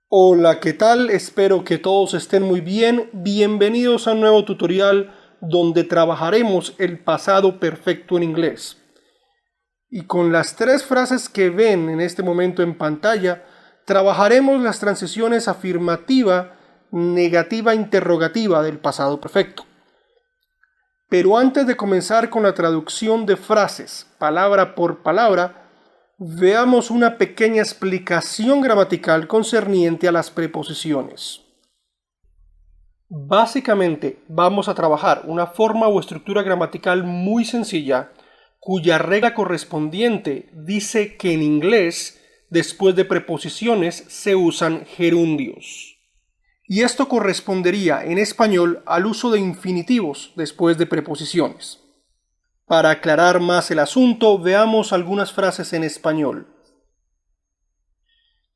Hola, ¿qué tal? Espero que todos estén muy bien. Bienvenidos a un nuevo tutorial donde trabajaremos el pasado perfecto en inglés. Y con las tres frases que ven en este momento en pantalla, trabajaremos las transiciones afirmativa, negativa, interrogativa del pasado perfecto. Pero antes de comenzar con la traducción de frases, palabra por palabra, veamos una pequeña explicación gramatical concerniente a las preposiciones. Básicamente vamos a trabajar una forma o estructura gramatical muy sencilla, cuya regla correspondiente dice que en inglés, después de preposiciones, se usan gerundios. Y esto correspondería en español al uso de infinitivos después de preposiciones. Para aclarar más el asunto, veamos algunas frases en español.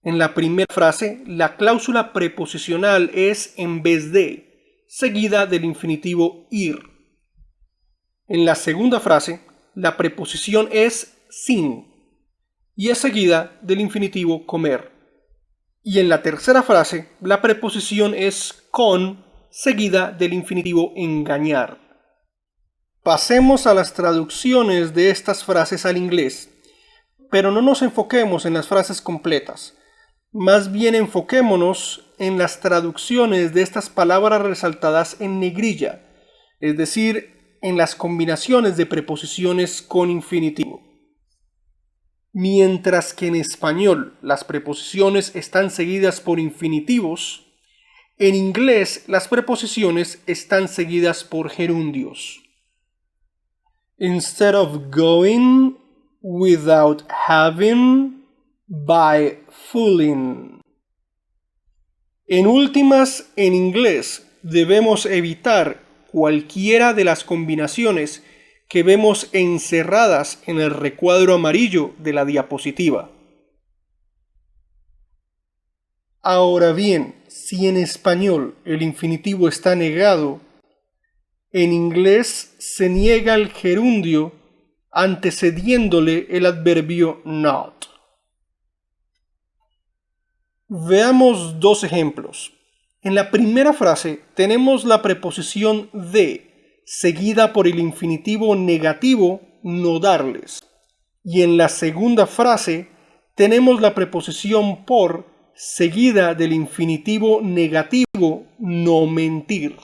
En la primera frase, la cláusula preposicional es en vez de, seguida del infinitivo ir. En la segunda frase, la preposición es sin y es seguida del infinitivo comer. Y en la tercera frase, la preposición es con, seguida del infinitivo engañar. Pasemos a las traducciones de estas frases al inglés, pero no nos enfoquemos en las frases completas. Más bien enfoquémonos en las traducciones de estas palabras resaltadas en negrilla, es decir, en las combinaciones de preposiciones con infinitivo. Mientras que en español las preposiciones están seguidas por infinitivos, en inglés las preposiciones están seguidas por gerundios. Instead of going, without having, by fooling. En últimas, en inglés debemos evitar cualquiera de las combinaciones que vemos encerradas en el recuadro amarillo de la diapositiva. Ahora bien, si en español el infinitivo está negado, en inglés se niega el gerundio antecediéndole el adverbio not. Veamos dos ejemplos. En la primera frase tenemos la preposición de, seguida por el infinitivo negativo no darles. Y en la segunda frase tenemos la preposición por, seguida del infinitivo negativo no mentir.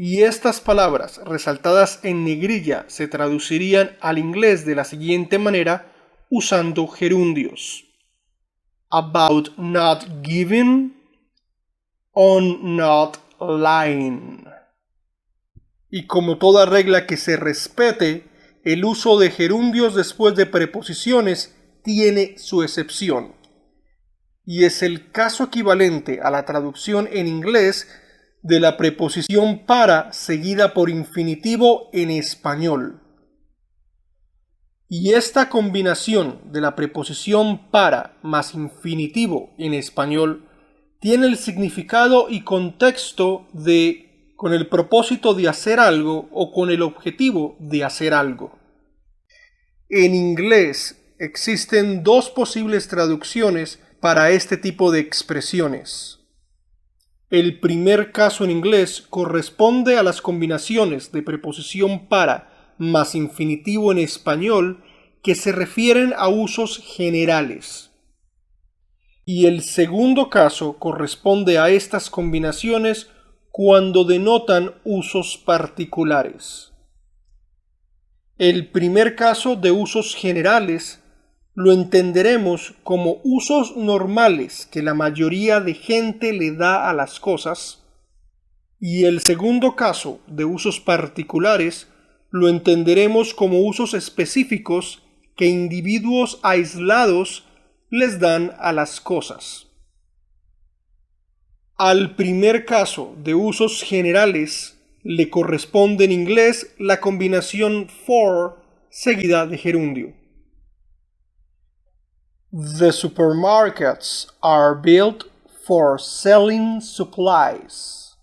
Y estas palabras resaltadas en negrilla se traducirían al inglés de la siguiente manera usando gerundios. About not giving, on not lying. Y como toda regla que se respete, el uso de gerundios después de preposiciones tiene su excepción. Y es el caso equivalente a la traducción en inglés de la preposición para seguida por infinitivo en español. Y esta combinación de la preposición para más infinitivo en español tiene el significado y contexto de con el propósito de hacer algo o con el objetivo de hacer algo. En inglés existen dos posibles traducciones para este tipo de expresiones. El primer caso en inglés corresponde a las combinaciones de preposición para más infinitivo en español que se refieren a usos generales. Y el segundo caso corresponde a estas combinaciones cuando denotan usos particulares. El primer caso de usos generales lo entenderemos como usos normales que la mayoría de gente le da a las cosas, y el segundo caso de usos particulares lo entenderemos como usos específicos que individuos aislados les dan a las cosas. Al primer caso de usos generales le corresponde en inglés la combinación for seguida de gerundio. The supermarkets are built for selling supplies.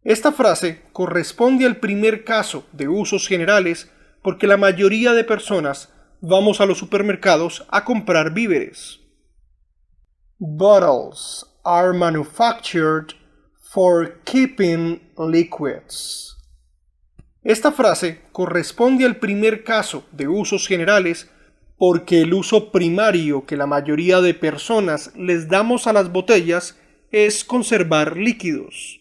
Esta frase corresponde al primer caso de usos generales porque la mayoría de personas vamos a los supermercados a comprar víveres. Bottles are manufactured for keeping liquids. Esta frase corresponde al primer caso de usos generales porque el uso primario que la mayoría de personas les damos a las botellas es conservar líquidos.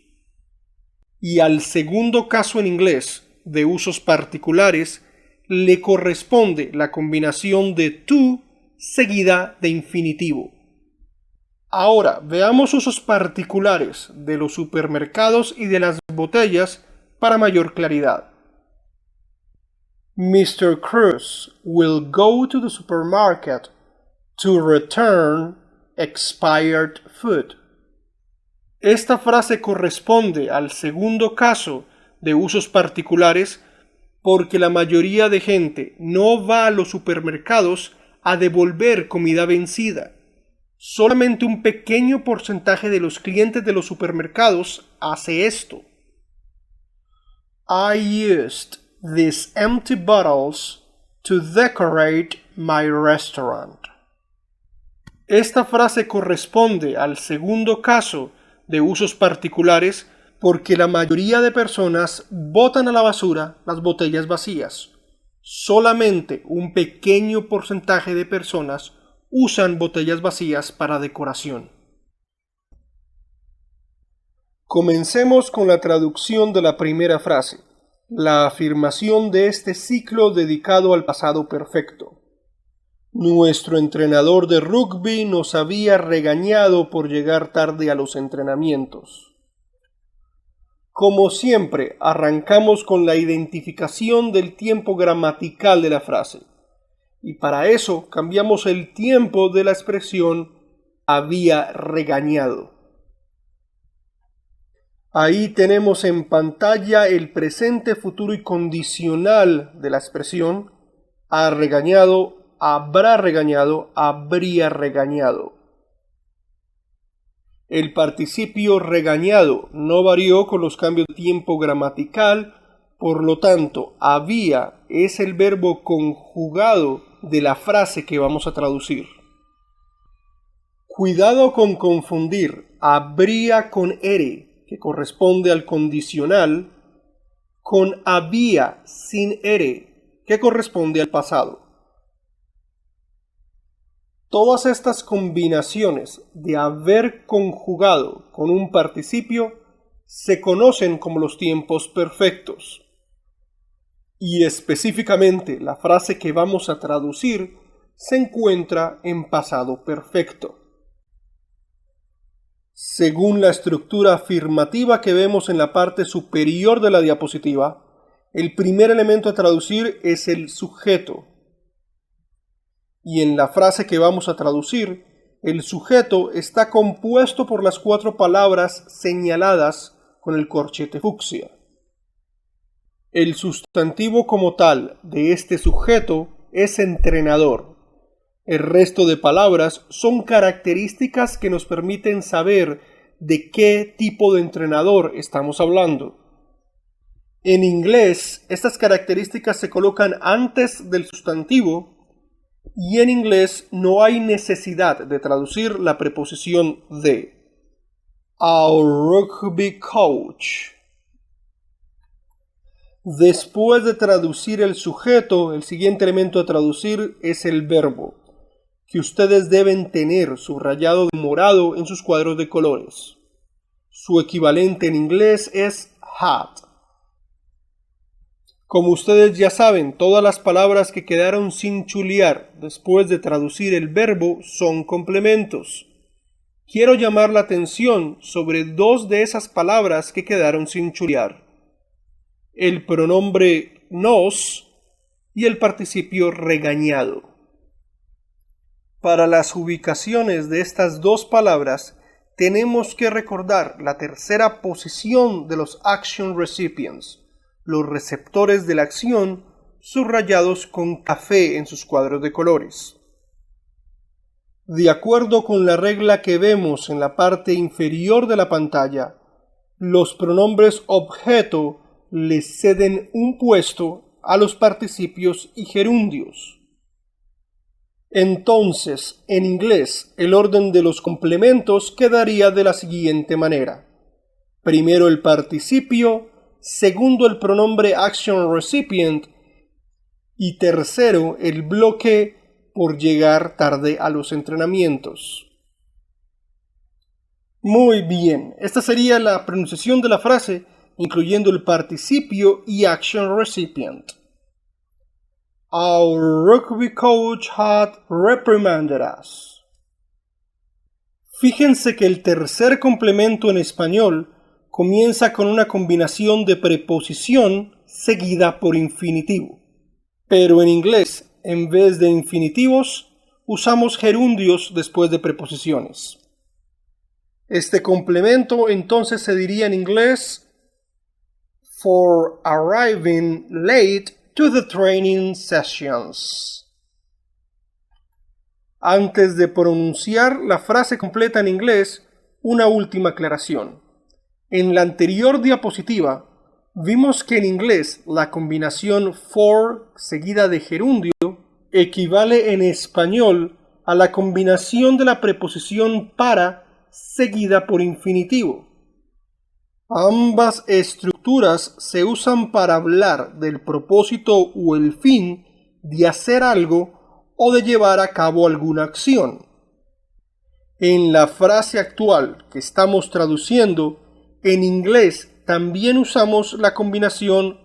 Y al segundo caso en inglés de usos particulares le corresponde la combinación de to seguida de infinitivo. Ahora veamos usos particulares de los supermercados y de las botellas para mayor claridad. Mr. Cruz will go to the supermarket to return expired food. Esta frase corresponde al segundo caso de usos particulares porque la mayoría de gente no va a los supermercados a devolver comida vencida. Solamente un pequeño porcentaje de los clientes de los supermercados hace esto. I used these empty bottles to decorate my restaurant. Esta frase corresponde al segundo caso de usos particulares porque la mayoría de personas botan a la basura las botellas vacías. Solamente un pequeño porcentaje de personas usan botellas vacías para decoración. Comencemos con la traducción de la primera frase, la afirmación de este ciclo dedicado al pasado perfecto. Nuestro entrenador de rugby nos había regañado por llegar tarde a los entrenamientos. Como siempre, arrancamos con la identificación del tiempo gramatical de la frase. Y para eso cambiamos el tiempo de la expresión había regañado. Ahí tenemos en pantalla el presente, futuro y condicional de la expresión ha regañado, habrá regañado, habría regañado. El participio regañado no varió con los cambios de tiempo gramatical, por lo tanto, había es el verbo conjugado de la frase que vamos a traducir. Cuidado con confundir habría con ere, que corresponde al condicional, con había sin ere, que corresponde al pasado. Todas estas combinaciones de haber conjugado con un participio se conocen como los tiempos perfectos. Y específicamente la frase que vamos a traducir se encuentra en pasado perfecto. Según la estructura afirmativa que vemos en la parte superior de la diapositiva, el primer elemento a traducir es el sujeto. Y en la frase que vamos a traducir, el sujeto está compuesto por las 4 palabras señaladas con el corchete fucsia. El sustantivo como tal de este sujeto es entrenador. El resto de palabras son características que nos permiten saber de qué tipo de entrenador estamos hablando. En inglés, estas características se colocan antes del sustantivo y en inglés no hay necesidad de traducir la preposición de. Our rugby coach. Después de traducir el sujeto, el siguiente elemento a traducir es el verbo, que ustedes deben tener subrayado de morado en sus cuadros de colores. Su equivalente en inglés es had. Como ustedes ya saben, todas las palabras que quedaron sin chulear después de traducir el verbo son complementos. Quiero llamar la atención sobre 2 de esas palabras que quedaron sin chulear: el pronombre nos y el participio regañado. Para las ubicaciones de estas 2 palabras, tenemos que recordar la tercera posición de los action recipients, los receptores de la acción, subrayados con café en sus cuadros de colores. De acuerdo con la regla que vemos en la parte inferior de la pantalla, los pronombres objeto le ceden un puesto a los participios y gerundios. Entonces, en inglés, el orden de los complementos quedaría de la siguiente manera. Primero el participio, segundo el pronombre action recipient y tercero el bloque por llegar tarde a los entrenamientos. Muy bien, esta sería la pronunciación de la frase, incluyendo el participio y action recipient. Our rugby coach had reprimanded us. Fíjense que el tercer complemento en español comienza con una combinación de preposición seguida por infinitivo. Pero en inglés, en vez de infinitivos, usamos gerundios después de preposiciones. Este complemento entonces se diría en inglés for arriving late to the training sessions. Antes de pronunciar la frase completa en inglés, una última aclaración. En la anterior diapositiva, vimos que en inglés la combinación for seguida de gerundio equivale en español a la combinación de la preposición para seguida por infinitivo. Ambas estructuras se usan para hablar del propósito o el fin de hacer algo o de llevar a cabo alguna acción. En la frase actual que estamos traduciendo, en inglés también usamos la combinación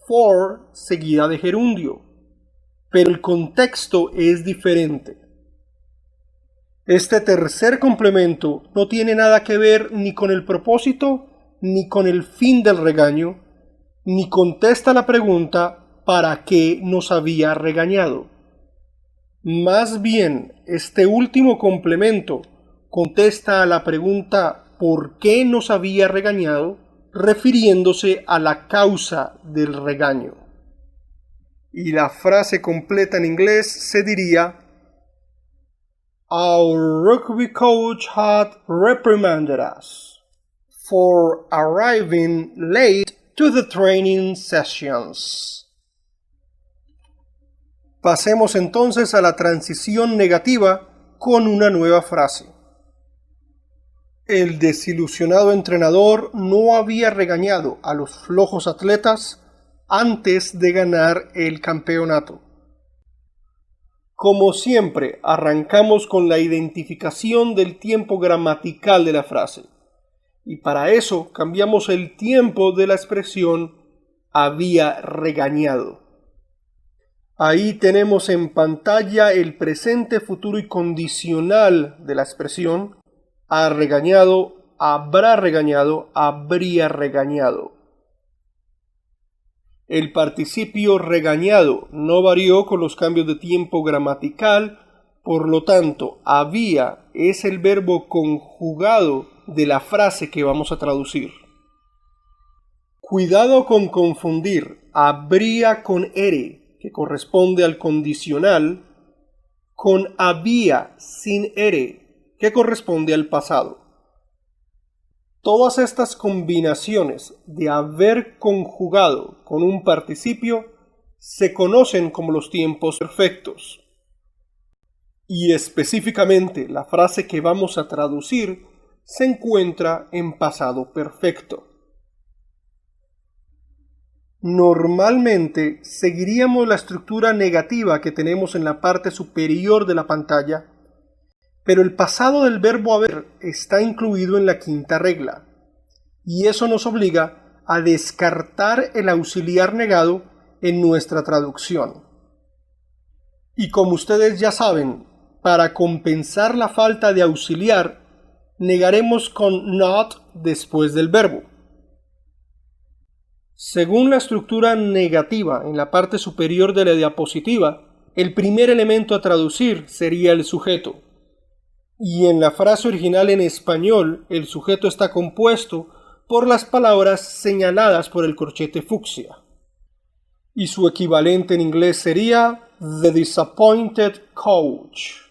for seguida de gerundio, pero el contexto es diferente. Este tercer complemento no tiene nada que ver ni con el propósito ni con el fin del regaño, ni contesta la pregunta ¿para qué nos había regañado? Más bien, este último complemento contesta a la pregunta ¿por qué nos había regañado?, refiriéndose a la causa del regaño. Y la frase completa en inglés se diría Our rugby coach had reprimanded us for arriving late to the training sessions. Pasemos entonces a la transición negativa con una nueva frase. El desilusionado entrenador no había regañado a los flojos atletas antes de ganar el campeonato. Como siempre, arrancamos con la identificación del tiempo gramatical de la frase. Y para eso cambiamos el tiempo de la expresión había regañado. Ahí tenemos en pantalla el presente, futuro y condicional de la expresión ha regañado, habrá regañado, habría regañado. El participio regañado no varió con los cambios de tiempo gramatical, por lo tanto, había es el verbo conjugado de la frase que vamos a traducir. Cuidado con confundir habría con ere, que corresponde al condicional, con había sin ere, que corresponde al pasado. Todas estas combinaciones de haber conjugado con un participio se conocen como los tiempos perfectos. Y específicamente la frase que vamos a traducir se encuentra en pasado perfecto. Normalmente seguiríamos la estructura negativa que tenemos en la parte superior de la pantalla, pero el pasado del verbo haber está incluido en la quinta regla, y eso nos obliga a descartar el auxiliar negado en nuestra traducción. Y como ustedes ya saben, para compensar la falta de auxiliar, negaremos con not después del verbo. Según la estructura negativa en la parte superior de la diapositiva, el primer elemento a traducir sería el sujeto. Y en la frase original en español, el sujeto está compuesto por las palabras señaladas por el corchete fucsia. Y su equivalente en inglés sería The Disappointed Coach.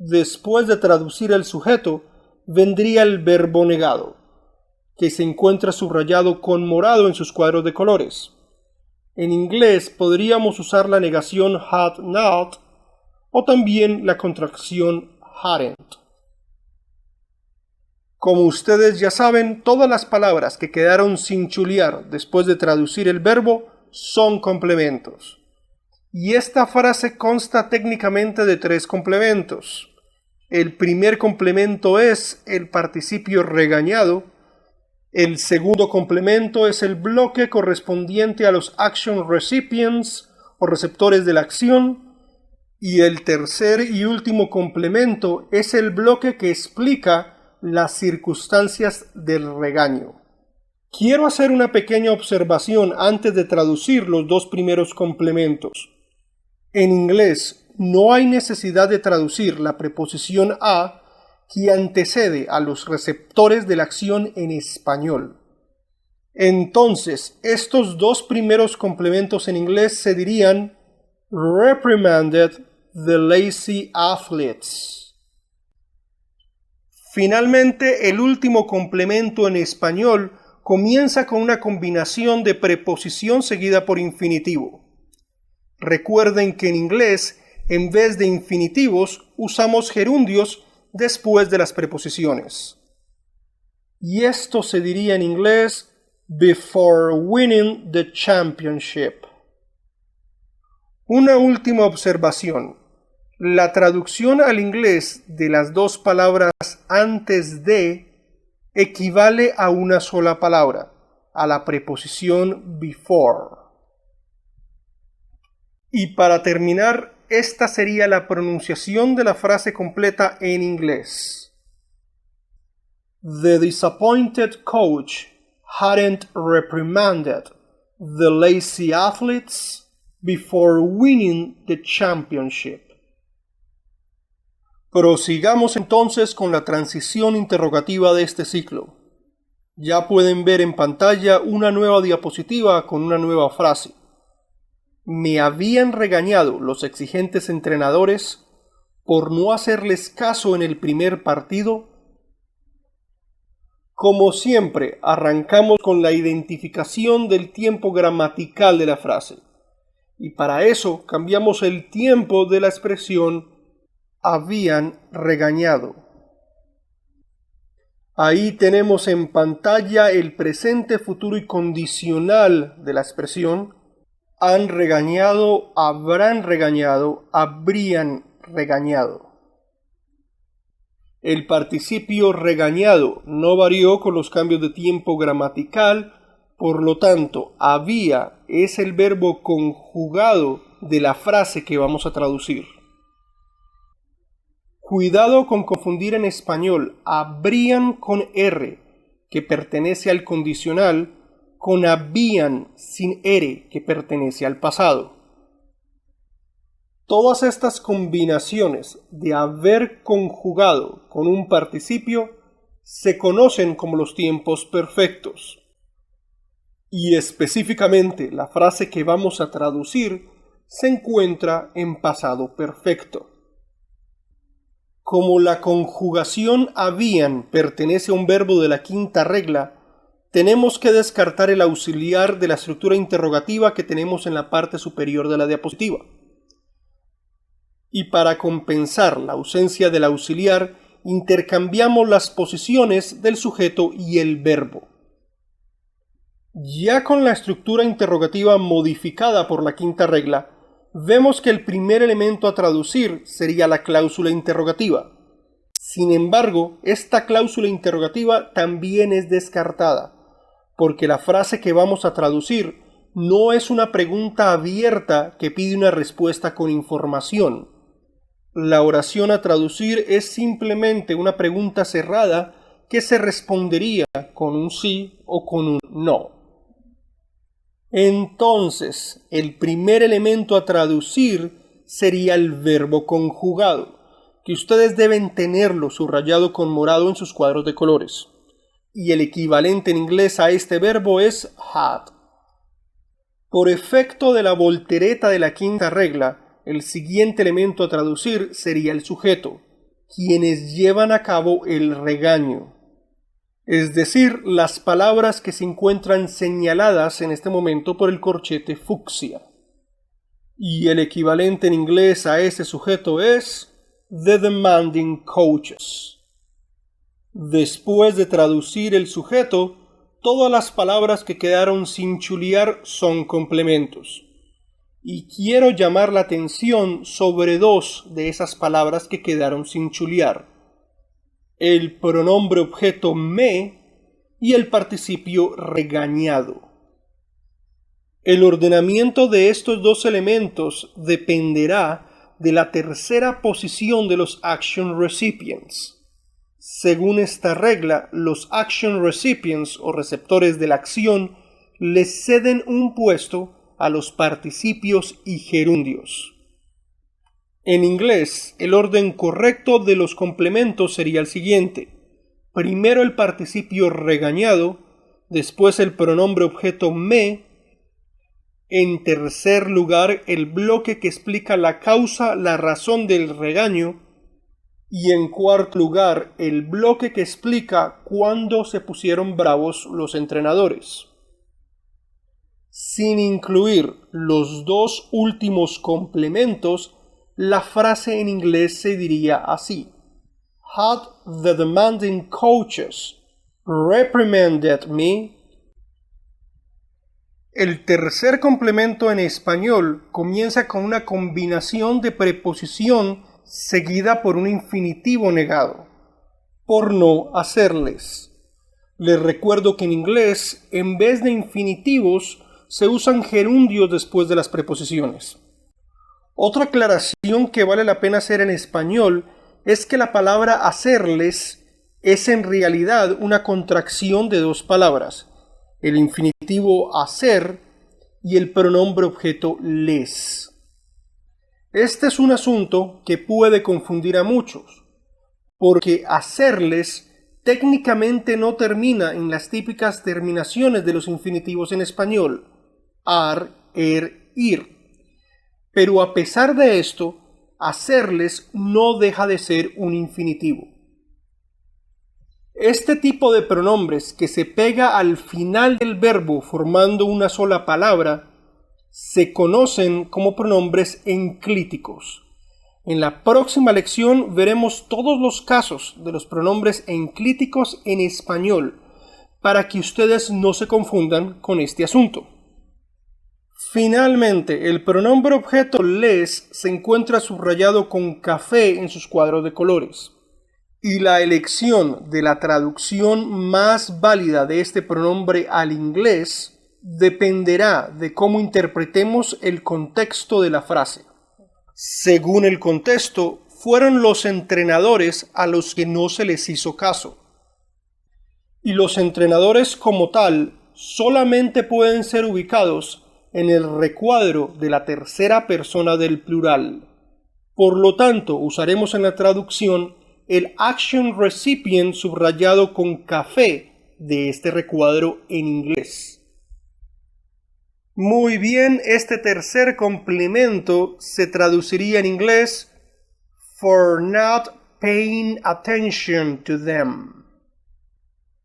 Después de traducir el sujeto, vendría el verbo negado, que se encuentra subrayado con morado en sus cuadros de colores. En inglés podríamos usar la negación had not o también la contracción hadn't. Como ustedes ya saben, todas las palabras que quedaron sin chulear después de traducir el verbo son complementos. Y esta frase consta técnicamente de 3 complementos. El primer complemento es el participio regañado. El segundo complemento es el bloque correspondiente a los action recipients o receptores de la acción. Y el tercer y último complemento es el bloque que explica las circunstancias del regaño. Quiero hacer una pequeña observación antes de traducir los 2 primeros complementos. En inglés no hay necesidad de traducir la preposición a que antecede a los receptores de la acción en español. Entonces, estos 2 primeros complementos en inglés se dirían reprimanded the lazy athletes. Finalmente, el último complemento en español comienza con una combinación de preposición seguida por infinitivo. Recuerden que en inglés, en vez de infinitivos, usamos gerundios después de las preposiciones. Y esto se diría en inglés before winning the championship. Una última observación. La traducción al inglés de las 2 palabras antes de equivale a una sola palabra, a la preposición before. Y para terminar, esta sería la pronunciación de la frase completa en inglés. The disappointed coach hadn't reprimanded the lazy athletes before winning the championship. Prosigamos entonces con la transición interrogativa de este ciclo. Ya pueden ver en pantalla una nueva diapositiva con una nueva frase. Me habían regañado los exigentes entrenadores por no hacerles caso en el primer partido. Como siempre, arrancamos con la identificación del tiempo gramatical de la frase. Y para eso cambiamos el tiempo de la expresión habían regañado. Ahí tenemos en pantalla el presente, futuro y condicional de la expresión. Han regañado, habrán regañado, habrían regañado. El participio regañado no varió con los cambios de tiempo gramatical, por lo tanto, había es el verbo conjugado de la frase que vamos a traducir. Cuidado con confundir en español habrían con R, que pertenece al condicional, con habían sin R, que pertenece al pasado. Todas estas combinaciones de haber conjugado con un participio se conocen como los tiempos perfectos. Y específicamente la frase que vamos a traducir se encuentra en pasado perfecto. Como la conjugación habían pertenece a un verbo de la quinta regla, tenemos que descartar el auxiliar de la estructura interrogativa que tenemos en la parte superior de la diapositiva. Y para compensar la ausencia del auxiliar, intercambiamos las posiciones del sujeto y el verbo. Ya con la estructura interrogativa modificada por la quinta regla, vemos que el primer elemento a traducir sería la cláusula interrogativa. Sin embargo, esta cláusula interrogativa también es descartada, porque la frase que vamos a traducir no es una pregunta abierta que pide una respuesta con información. La oración a traducir es simplemente una pregunta cerrada que se respondería con un sí o con un no. Entonces, el primer elemento a traducir sería el verbo conjugado, que ustedes deben tenerlo subrayado con morado en sus cuadros de colores. Y el equivalente en inglés a este verbo es had. Por efecto de la voltereta de la quinta regla, el siguiente elemento a traducir sería el sujeto, quienes llevan a cabo el regaño. Es decir, las palabras que se encuentran señaladas en este momento por el corchete fucsia. Y el equivalente en inglés a ese sujeto es the demanding coaches. Después de traducir el sujeto, todas las palabras que quedaron sin chulear son complementos. Y quiero llamar la atención sobre dos de esas palabras que quedaron sin chulear: el pronombre objeto me y el participio regañado. El ordenamiento de estos dos elementos dependerá de la tercera posición de los action recipients. Según esta regla, los action recipients o receptores de la acción les ceden un puesto a los participios y gerundios. En inglés, el orden correcto de los complementos sería el siguiente: primero el participio regañado, después el pronombre objeto me, en tercer lugar el bloque que explica la causa, la razón del regaño, y en cuarto lugar el bloque que explica cuándo se pusieron bravos los entrenadores. Sin incluir los dos últimos complementos, la frase en inglés se diría así: Had the demanding coaches reprimanded me? El tercer complemento en español comienza con una combinación de preposición seguida por un infinitivo negado. Por no hacerles. Les recuerdo que en inglés, en vez de infinitivos, se usan gerundios después de las preposiciones. Otra aclaración que vale la pena hacer en español es que la palabra hacerles es en realidad una contracción de dos palabras: el infinitivo hacer y el pronombre objeto les. Este es un asunto que puede confundir a muchos, porque hacerles técnicamente no termina en las típicas terminaciones de los infinitivos en español: ar, ir. Pero a pesar de esto, hacerles no deja de ser un infinitivo. Este tipo de pronombres que se pega al final del verbo formando una sola palabra se conocen como pronombres enclíticos. En la próxima lección veremos todos los casos de los pronombres enclíticos en español para que ustedes no se confundan con este asunto. Finalmente, el pronombre objeto les se encuentra subrayado con café en sus cuadros de colores. Y la elección de la traducción más válida de este pronombre al inglés dependerá de cómo interpretemos el contexto de la frase. Según el contexto, fueron los entrenadores a los que no se les hizo caso. Y los entrenadores como tal solamente pueden ser ubicados en el recuadro de la tercera persona del plural. Por lo tanto, usaremos en la traducción el action recipient subrayado con café de este recuadro en inglés. Muy bien, este tercer complemento se traduciría en inglés for not paying attention to them.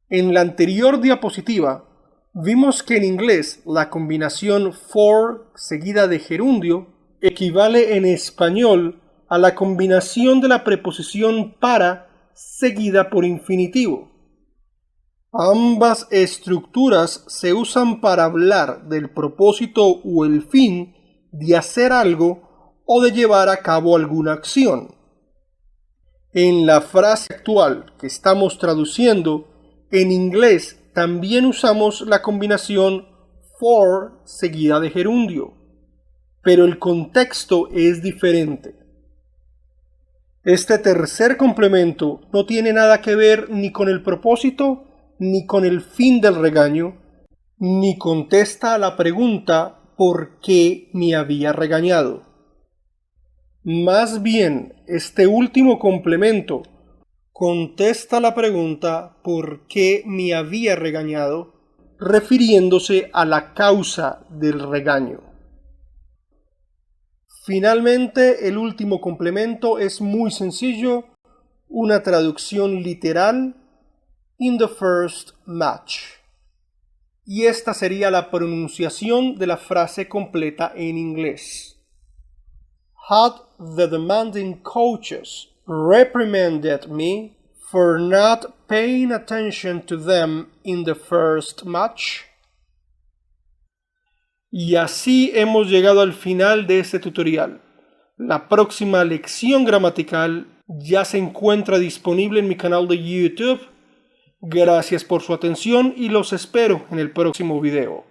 En la anterior diapositiva vimos que en inglés la combinación for seguida de gerundio equivale en español a la combinación de la preposición para seguida por infinitivo. Ambas estructuras se usan para hablar del propósito o el fin de hacer algo o de llevar a cabo alguna acción. En la frase actual que estamos traduciendo, en inglés también usamos la combinación for seguida de gerundio, pero el contexto es diferente. Este tercer complemento no tiene nada que ver ni con el propósito ni con el fin del regaño, ni contesta a la pregunta ¿por qué me había regañado? Más bien, este último complemento contesta la pregunta ¿por qué me había regañado?, refiriéndose a la causa del regaño. Finalmente, el último complemento es muy sencillo, una traducción literal: in the first match. Y esta sería la pronunciación de la frase completa en inglés. had the demanding coaches reprimanded me for not paying attention to them in the first match? Y así hemos llegado al final de este tutorial. La próxima lección gramatical ya se encuentra disponible en mi canal de YouTube. Gracias por su atención y los espero en el próximo video.